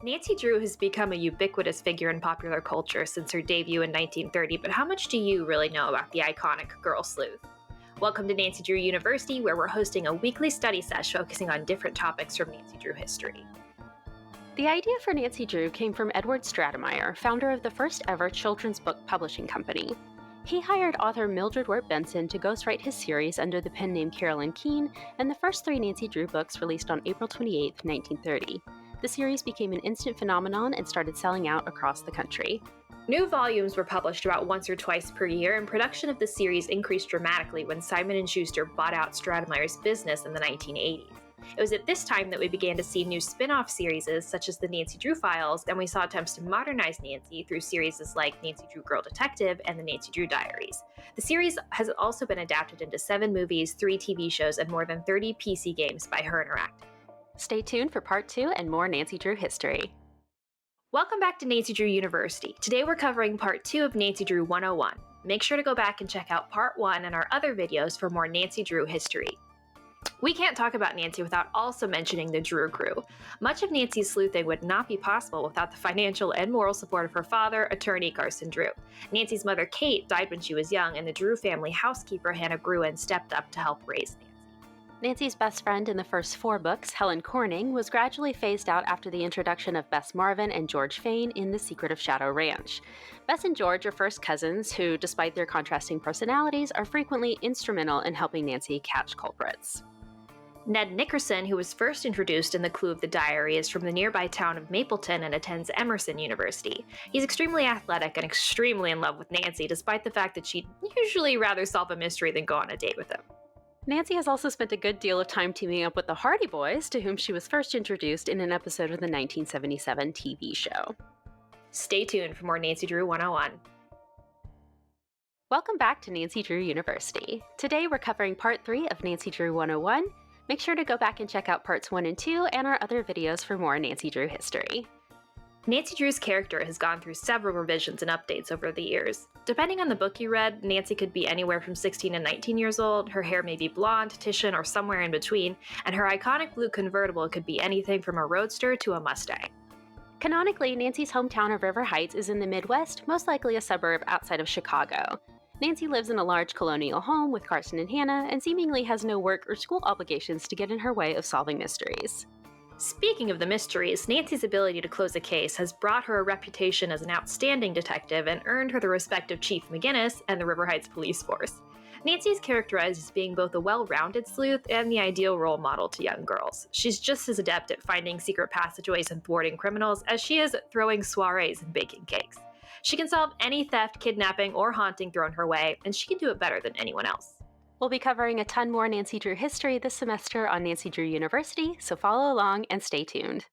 Nancy Drew has become a ubiquitous figure in popular culture since her debut in 1930, but how much do you really know about the iconic girl sleuth? Welcome to Nancy Drew University, where we're hosting a weekly study sesh focusing on different topics from Nancy Drew history. The idea for Nancy Drew came from Edward Stratemeyer, founder of the first ever children's book publishing company. He hired author Mildred Wirt Benson to ghostwrite his series under the pen name Carolyn Keene, and the first three Nancy Drew books released on April 28, 1930. The series became an instant phenomenon and started selling out across the country. New volumes were published about once or twice per year, and production of the series increased dramatically when Simon & Schuster bought out Stratemeyer's business in the 1980s. It was at this time that we began to see new spin-off series such as the Nancy Drew Files, and we saw attempts to modernize Nancy through series like Nancy Drew Girl Detective and the Nancy Drew Diaries. The series has also been adapted into 7 movies, 3 TV shows, and more than 30 PC games by Her Interactive. Stay tuned for part 2 and more Nancy Drew history. Welcome back to Nancy Drew University. Today we're covering part 2 of Nancy Drew 101. Make sure to go back and check out part 1 and our other videos for more Nancy Drew history. We can't talk about Nancy without also mentioning the Drew crew. Much of Nancy's sleuthing would not be possible without the financial and moral support of her father, attorney Carson Drew. Nancy's mother, Kate, died when she was young, and the Drew family housekeeper, Hannah Gruen, stepped up to help raise Nancy. Nancy's best friend in the first 4 books, Helen Corning, was gradually phased out after the introduction of Bess Marvin and George Fane in The Secret of Shadow Ranch. Bess and George are first cousins who, despite their contrasting personalities, are frequently instrumental in helping Nancy catch culprits. Ned Nickerson, who was first introduced in The Clue of the Diary, is from the nearby town of Mapleton and attends Emerson University. He's extremely athletic and extremely in love with Nancy, despite the fact that she'd usually rather solve a mystery than go on a date with him. Nancy has also spent a good deal of time teaming up with the Hardy Boys, to whom she was first introduced in an episode of the 1977 TV show. Stay tuned for more Nancy Drew 101. Welcome back to Nancy Drew University. Today we're covering part 3 of Nancy Drew 101. Make sure to go back and check out parts 1 and 2 and our other videos for more Nancy Drew history. Nancy Drew's character has gone through several revisions and updates over the years. Depending on the book you read, Nancy could be anywhere from 16 and 19 years old, her hair may be blonde, Titian, or somewhere in between, and her iconic blue convertible could be anything from a Roadster to a Mustang. Canonically, Nancy's hometown of River Heights is in the Midwest, most likely a suburb outside of Chicago. Nancy lives in a large colonial home with Carson and Hannah, and seemingly has no work or school obligations to get in her way of solving mysteries. Speaking of the mysteries, Nancy's ability to close a case has brought her a reputation as an outstanding detective and earned her the respect of Chief McGinnis and the River Heights police force. Nancy is characterized as being both a well-rounded sleuth and the ideal role model to young girls. She's just as adept at finding secret passageways and thwarting criminals as she is at throwing soirees and baking cakes. She can solve any theft, kidnapping, or haunting thrown her way, and she can do it better than anyone else. We'll be covering a ton more Nancy Drew history this semester on Nancy Drew University, so follow along and stay tuned.